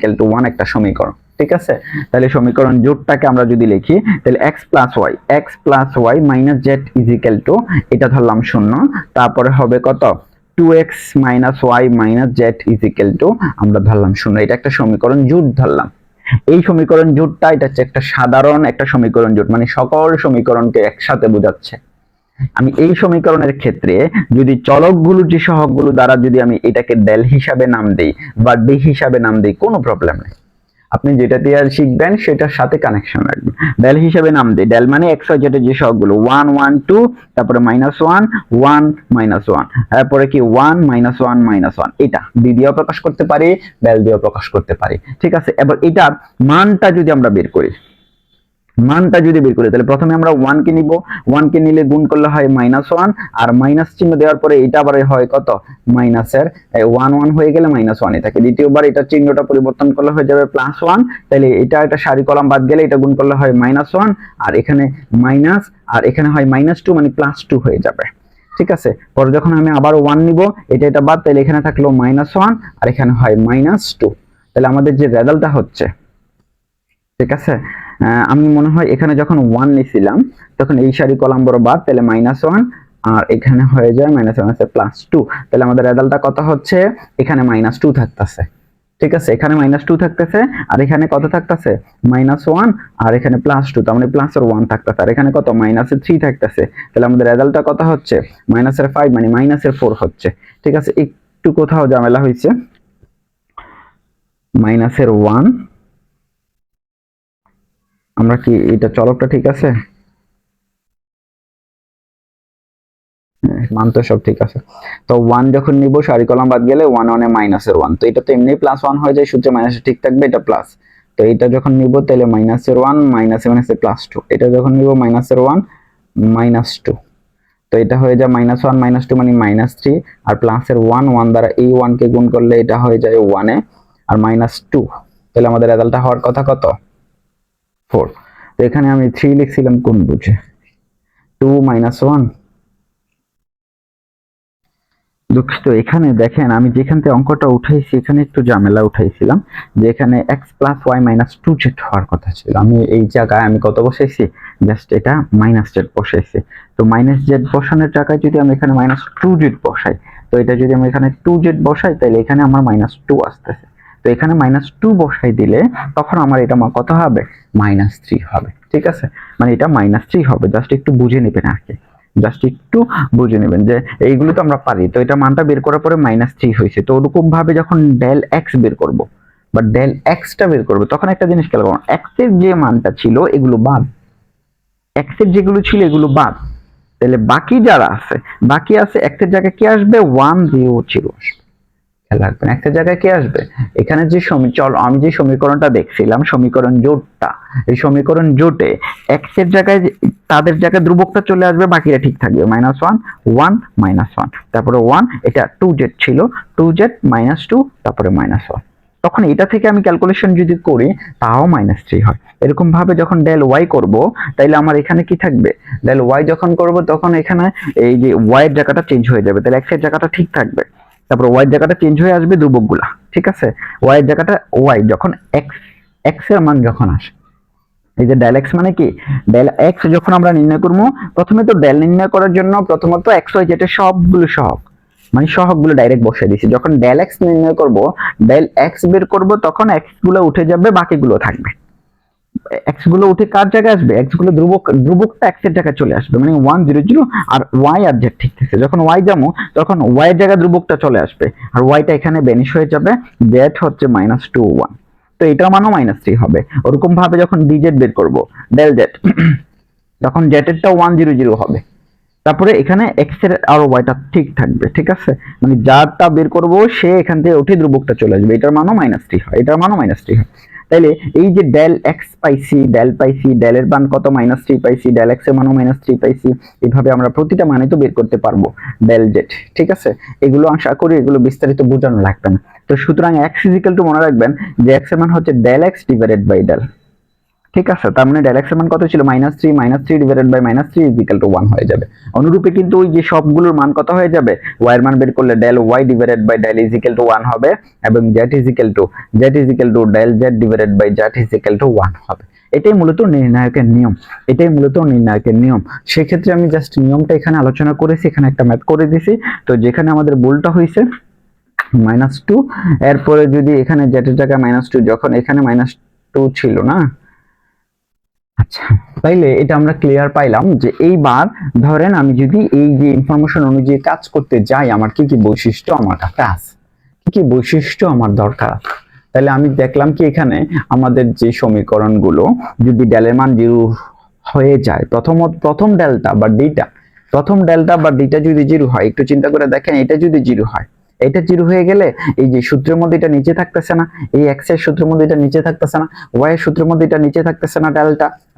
= 1 একটা সমীকরণ। ঠিক আছে, তাহলে সমীকরণ জোটটাকে আমরা যদি লিখি তাহলে x + y - z = এটা ধরলাম 0, তারপরে হবে কত 2x - y - z আমরা ধরলাম 0। এটা একটা সমীকরণ জোট ধরলাম। এই সমীকরণ জোটটা এটা হচ্ছে একটা সাধারণ একটা সমীকরণ জোট, মানে সকল সমীকরণকে একসাথে বোঝাচ্ছে। আমি এই সমীকরণের ক্ষেত্রে যদি চলকগুলো যে সহগগুলো দ্বারা যদি আমি এটাকে ডেল হিসাবে নাম দেই বা ডি হিসাবে নাম দেই, কোনো প্রবলেম নেই। আপনি যেটা দিয়ে শিখবেন সেটার সাথে কানেকশন রাখবেন। ডেল হিসাবে নাম দেই, ডেল মানে x y z এর যে সহগগুলো 1 1 2, তারপরে -1 1 -1, তারপরে কি 1 -1 -1, এটা ডি দিয়েও প্রকাশ করতে পারি, ডেল দিয়েও প্রকাশ করতে পারি। ঠিক আছে, এবার এটার মানটা যদি আমরা বের করি, তাহলে প্রথমে আমরা 1 কে নিব। 1 কে নিলে গুণ করলে হয় -1, আর মাইনাস চিহ্ন দেওয়ার পরে এটা আবার হয় কত, মাইনাসের 1 1 হয়ে গেলে -1ই থাকে। দ্বিতীয়বার এটা চিহ্নটা পরিবর্তন করলে হয়ে যাবে +1, তাহলে এটা একটা সারি কলাম বাদ গেলে এটা গুণ করলে হয় -1, আর এখানে মাইনাস, আর এখানে হয় -2, মানে +2 হয়ে যাবে। ঠিক আছে, পরে যখন আমি আবার 1 নিব, এটা বাদ, তাহলে এখানে থাকলো -1 আর এখানে হয় -2। তাহলে আমাদের যে রেজাল্টটা হচ্ছে, ঠিক আছে, আমি মনে হয় এখানে যখন 1 নিছিলাম তখন এই সারি কলাম বড় বাদ, তাহলে -1 আর এখানে হয়ে যায় -1 আছে +2। তাহলে আমাদের রেজাল্টটা কত হচ্ছে, এখানে -2 থাকতেছে। ঠিক আছে, এখানে -2 থাকতেছে, আর এখানে কত থাকতেছে, -1, আর এখানে +2, তার মানে প্লাসের 1 থাকতেছে, আর এখানে কত -3 থাকতেছে। তাহলে আমাদের রেজাল্টটা কত হচ্ছে, -5, মানে -4 হচ্ছে। ঠিক আছে, একটু কোথাও ঝামেলা হয়েছে, -1, আমরা কি এটা চলকটা ঠিক আছে, মান তো সব ঠিক আছে। তো 1 যখন নিব সারি কলাম বাদ গেলে 1 1 এ -1, তো এটা তো এমনি +1 হয়ে যায়, সূত্রে মাইনাসে ঠিক থাকবে, এটা প্লাস। তো এটা যখন নিব তাহলে -1 -2, এটা যখন নিব -1 -2, তো এটা হয়ে যায় -1 -2 মানে -3, আর প্লাসের 1 1 দ্বারা এই 1 কে গুণ করলে এটা হয়ে যায় 1 এ, আর -2, তাহলে আমাদের রেজাল্টটা হওয়ার কথা কত, 4। তো এখানে আমি 3 লিখছিলাম কোন বুঝে, 2 -1। দুঃখিত, এখানে দেখেন আমি যেখান থেকে অঙ্কটা উঠাইছি এখানে একটু ঝামেলা উঠাইছিলাম, যে এখানে x + y - 2z হওয়ার কথা ছিল। আমি এই জায়গায় আমি কত বসাইছি, জাস্ট এটা -z বসাইছি। তো -z বসানোর জায়গায় যদি আমি এখানে -2z বসাই, তো এটা যদি আমি এখানে 2z বসাই তাহলে এখানে আমার -2 আসতেছে। তো এখানে -2 বসাই দিলে তখন আমার এটা কত হবে, -3 হবে। ঠিক আছে, মানে এটা -3 হবে, জাস্ট একটু বুঝে নেবেন আর কি, জাস্ট একটু বুঝে নেবেন যে এইগুলো তো আমরা পারি। তো এটা মানটা বের করার পরে -3 হয়েছে। তো ওরকম ভাবে যখন ডেল এক্স বের করব বা ডেল এক্সটা বের করব, তখন একটা জিনিস খেয়াল করুন, এক্স এর যে মানটা ছিল এগুলো বাদ, এক্স এর যেগুলো ছিল এগুলো বাদ, তাহলে বাকি যারা আছে, বাকি আছে এক্স এর জায়গায় কি আসবে, 1 0 0 আসবে। খেয়াল রাখবেন এক্স এর জায়গায় কি আসবে, এখানে যে আমি যে সমীকরণটা দেখছিলাম সমীকরণ জোটটা, এই সমীকরণ জোটে এক্স এর জায়গায় তাদের জায়গায় ধ্রুবকটা চলে আসবে, বাকিটা ঠিক থাকবে। -1 1 -1, তারপরে 1, এটা 2z ছিল, 2z -2, তারপরে -1। তখন এটা থেকে আমি ক্যালকুলেশন যদি করি তাও -3 হয়। এরকম ভাবে যখন ডেল ওয়াই করব তাইলে আমার এখানে কি থাকবে, ডেল ওয়াই যখন করব তখন এখানে এই যে ওয়াই এর জায়গাটা চেঞ্জ হয়ে যাবে, তাহলে এক্স এর জায়গাটা ঠিক থাকবে, তারপর ওয়াই এর জায়গাটা চেঞ্জ হয়ে আসবে ধ্রুবকগুলা, ঠিক আছে। ওয়াই এর জায়গাটা ওয়াই যখন এক্স এর মান যখন আসে, এই যে ডেল এক্স মানে কি, ডেল এক্স যখন আমরা নির্ণয় করবো, প্রথমে তো ডেল নির্ণয় করার জন্য প্রথমত এক্স ওয়াই জেড এর সবগুলো সহগ, মানে সহগগুলো ডাইরেক্ট বসিয়ে দিছি। যখন ডেল এক্স নির্ণয় করব, ডেল এক্স বের করব, তখন এক্স গুলো উঠে যাবে, বাকিগুলো থাকবে। এক্স গুলো উঠে কার জায়গায় আসবে, এক্স গুলো ধ্রুবকটা এক্স এর জায়গায় চলে আসবে, মানে 1 0 0, আর ওয়াই আর জেড ঠিক আছে। যখন ওয়াই যাবো তখন ওয়াই এর জায়গায় ধ্রুবকটা চলে আসবে, আর ওয়াইটা এখানে বেনিশ হয়ে যাবে, জেড হচ্ছে -2 1, তো এটার মানও -3 হবে। ওরকম ভাবে যখন ডিজেড বের করব, ডেল জেড, তখন জেড এরটা 1 0 0 হবে, তারপরে এখানে এক্স এর আর ওয়াইটা ঠিক থাকবে, ঠিক আছে। মানে যারটা বের করব সে এখান থেকে উঠে ধ্রুবকটা চলে আসবে, এটার মানও -3 হয়, এটার মানও -3 হয়। তাইলে এই যে ডেল এক্স পাইছি, ডেল এর মান কত, -3 পাইছি, ডেল এক্স এর মানও -3 পাইছি। এইভাবে আমরা প্রতিটা মানে তো বের করতে পারবো ডেল জেড, ঠিক আছে। এগুলো আশা করি এগুলো বিস্তারিত বোঝানো লাগবে না। তো সুতরাং এক্স ইজ ইকুয়াল টু, মনে রাখবেন যে এক্স এর মান হচ্ছে del X divided by del, ঠিক আছে। তার মানে ডেল এক্স এর মান কত ছিল, -3 divided by -3 is equal to 1 হয়ে যাবে। অনুরূপে কিন্তু ওই যে সবগুলোর মান কত হয়ে যাবে, y এর মান বের করলে del Y divided by del is equal to 1 হবে, এবং z is equal to del z divided by z is equal to 1 হবে। এটাই মূলত নির্ণায়কের নিয়ম, এটাই মূলত নির্ণায়কের নিয়ম। সেক্ষেত্রে আমি জাস্ট নিয়মটা এখানে আলোচনা করেছি, এখানে একটা ম্যাথ করে দিছি। তো যেখানে আমাদের ভুলটা হয়েছে -2, এরপরে যদি এখানে z এর জায়গায় -2, যখন এখানে -2 ছিল না, আচ্ছা, তাইলে এটা আমরা ক্লিয়ার পাইলাম যে এইবার ধরেন আমি যদি এই যে ইনফরমেশন অনুযায়ী কাজ করতে যাই, আমার কি কি বৈশিষ্ট্য আমার কাছে আছে, কি কি বৈশিষ্ট্য আমার দরকার, তাহলে আমি দেখলাম কি এখানে আমাদের যে সমীকরণগুলো যদি ডেলের মান 0 হয়ে যায়, প্রথম ডেল্টা বা ডিটা যদি 0 হয়, একটু চিন্তা করে দেখেন, এটা যদি 0 হয়, এটা 0 হয়ে গেলে এই যে সূত্রের মধ্যে এটা নিচে থাকতেছে না, এই এক্স এর সূত্রের মধ্যে এটা নিচে থাকতেছে না, ওয়াই এর সূত্রের মধ্যে এটা নিচে থাকতেছে না,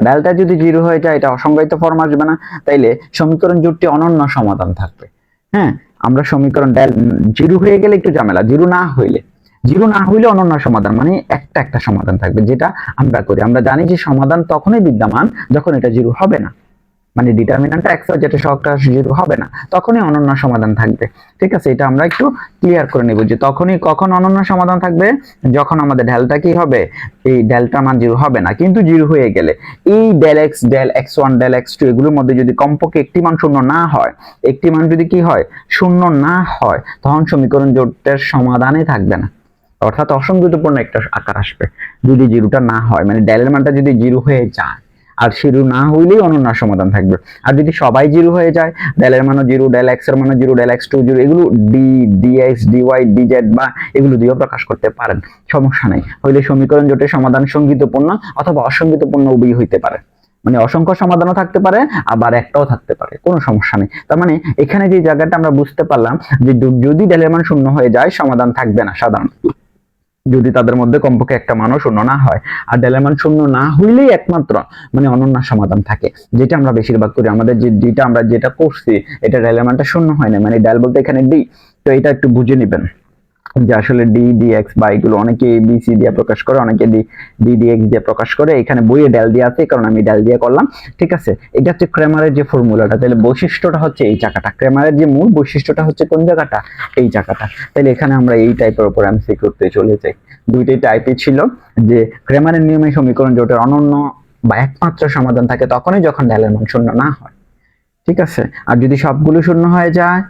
ডেল্টা যদি 0 হয়ে যায়, এটা অসংজ্ঞায়িত ফর্ম আসবে না, তাইলে সমীকরণ জোটটি অনন্য সমাধান থাকবে। হ্যাঁ, আমরা সমীকরণ 0 হয়ে গেলে একটু ঝামেলা, 0 না হইলে অনন্য সমাধান, মানে একটা সমাধান থাকবে, যেটা আমরা করি। আমরা জানি যে সমাধান তখনই বিদ্যমান যখন এটা 0 হবে না, মানে ডিটারমিন্যান্টটা এক্স ওয়াই যেটা সহগটা 0 হবে না, তখনই অনন্য সমাধান থাকবে, ঠিক আছে। এটা আমরা একটু ক্লিয়ার করে নেব যে কখন অনন্য সমাধান থাকবে, যখন আমাদের ডেল্টা কি হবে, এই ডেল্টা মান 0 হবে না, কিন্তু 0 হয়ে গেলে এই ডেল x1 ডেল x2 এগুলোর মধ্যে যদি কমপক্ষে একটি মান শূন্য না হয়, একটি মান যদি কি হয়, শূন্য না হয়, তখন সমীকরণ জোটের সমাধানই থাকবে না, অর্থাৎ অসঙ্গতিপূর্ণ একটা আকার আসবে যদি 0টা না হয়, মানে ডেলের মানটা যদি 0 হয়ে যায়, আর 0 না হইলেই অনন্য সমাধান থাকবে। আর যদি সবাই 0 হয়ে যায়, ডেল এর মানও 0, ডেল এক্স এর মানও 0, ডেল x2 0, এগুলো dx dy dz বা এগুলো দিয়েও প্রকাশ করতে পারেন, সমস্যা নাই। হইলে সমীকরণ জোটের সমাধান সঙ্গীতপূর্ণ অথবা অসঙ্গীতপূর্ণ উভয়ই হইতে পারে, মানে অসংখ্য সমাধানও থাকতে পারে, আবার একটাও থাকতে পারে, কোনো সমস্যা নেই। তার মানে এখানে যে জায়গাটা আমরা বুঝতে পারলাম যে যদি ডেল এর মান শূন্য হয়ে যায়, সমাধান থাকবে না সাধারণত, যদি তাদের মধ্যে কমপক্ষে একটা মানও শূন্য না হয়। আর ডেলের মান শূন্য না হইলেই একমাত্র মানে অনন্য সমাধান থাকে, যেটা আমরা বেশিরভাগ করি। আমাদের আমরা যেটা করছি, এটা ডেলের মানটা শূন্য হয় না, মানে ডেল বলতে এখানে ডি, তো এটা একটু বুঝে নেবেন যে আসলে ডি ডিএক্স বা এগুলো অনেকে বি সি দিয়ে প্রকাশ করে, অনেকে ডি ডিএক্স দিয়ে প্রকাশ করে। এখানে বইয়ে ডেল দিয়ে আছে, কারণ আমি ডেল দিয়ে করলাম, ঠিক আছে। এটা হচ্ছে ক্রেমারের যে ফর্মুলাটা, তাহলে বৈশিষ্ট্যটা হচ্ছে এই জায়গাটা, ক্রেমারের যে মূল বৈশিষ্ট্যটা হচ্ছে কোন জায়গাটা, এই জায়গাটা। তাহলে এখানে আমরা এই টাইপের উপর এমসি করতে চলে যাই। দুইটাই টাইপই ছিল যে ক্রেমারের নিয়মে সমীকরণ জোটের অনন্য বা একমাত্র সমাধান থাকে তখনই যখন ডেলের মান শূন্য না হয়, ঠিক আছে। আর যদি সবগুলো শূন্য হয়ে যায়,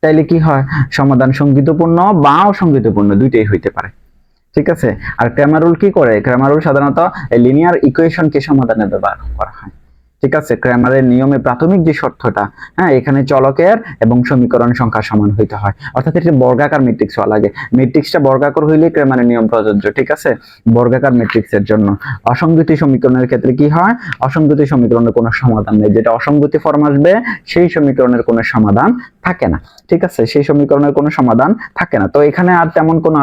তাইলে কি হয়, সমাধান সঙ্গীতপূর্ণ বা অসঙ্গীতপূর্ণ দুইটাই হইতে পারে, ঠিক আছে। আর ক্রেমার রুল কি করে, ক্রেমার রুল সাধারণত লিনিয়ার ইকুয়েশনকে সমাধানে ব্যবহার করা হয়, ঠিক আছে। ক্রেমারের নিয়মে প্রাথমিক যে শর্তটা, হ্যাঁ, এখানে চলকের এবং সমীকরণ সংখ্যা সমান হইতে হয়, অর্থাৎ এটা বর্গাকার ম্যাট্রিক্স হওয়া লাগে। ম্যাট্রিক্সটা বর্গাকার হইলে ক্রেমারের নিয়ম প্রযোজ্য, ঠিক আছে, বর্গাকার ম্যাট্রিক্সের জন্য। অসঙ্গতি সমীকরণের ক্ষেত্রে কি হয়, অসঙ্গতি সমীকরণের কোনো সমাধান নেই, যেটা অসঙ্গতি ফর্ম আসবে সেই সমীকরণের কোনো সমাধান থাকে না, ঠিক আছে, সেই সমীকরণের কোনো সমাধান থাকে না। তো এখানে আর তেমন কোনো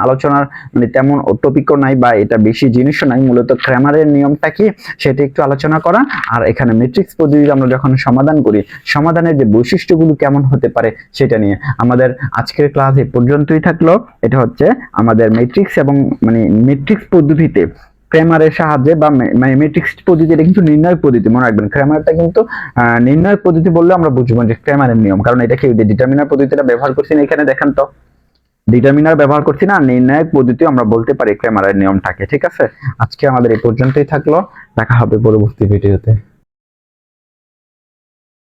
আলোচনার মানে তেমন টপিকও নাই বা এটা বেশি জিনিসও নাই, মূলত ক্রেমারের নিয়মটা কি সেটা একটু আলোচনা করা, আর এখানে ম্যাট্রিক্স পদ্ধতিতে আমরা যখন সমাধান করি, সমাধানের যে বৈশিষ্ট্যগুলো কেমন হতে পারে সেটা নিয়ে আমাদের আজকের ক্লাস এই পর্যন্তই থাকলো। এটা হচ্ছে আমাদের ম্যাট্রিক্স এবং মানে ম্যাট্রিক্স পদ্ধতিতে ক্রেমারের সাহায্যে বা মানে ম্যাট্রিক্স পদ্ধতি, এটা কিন্তু নির্ণয় পদ্ধতি, মনে রাখবেন। ক্রেমারটা কিন্তু নির্ণয় পদ্ধতি বললে আমরা বুঝবো যে ক্রেমারের নিয়ম, কারণ এটা কি ডিটারমিনার পদ্ধতিটা ব্যবহার করছি না, এখানে দেখেন তো ডিটারমিনার ব্যবহার করছি না, নির্ণায়ক পদ্ধতি আমরা বলতে পারি ক্রেমারের নিয়মটাকে। ঠিক আছে, আজকে আমাদের এই পর্যন্তই থাকলো, দেখা হবে পরবর্তী ভিডিওতে।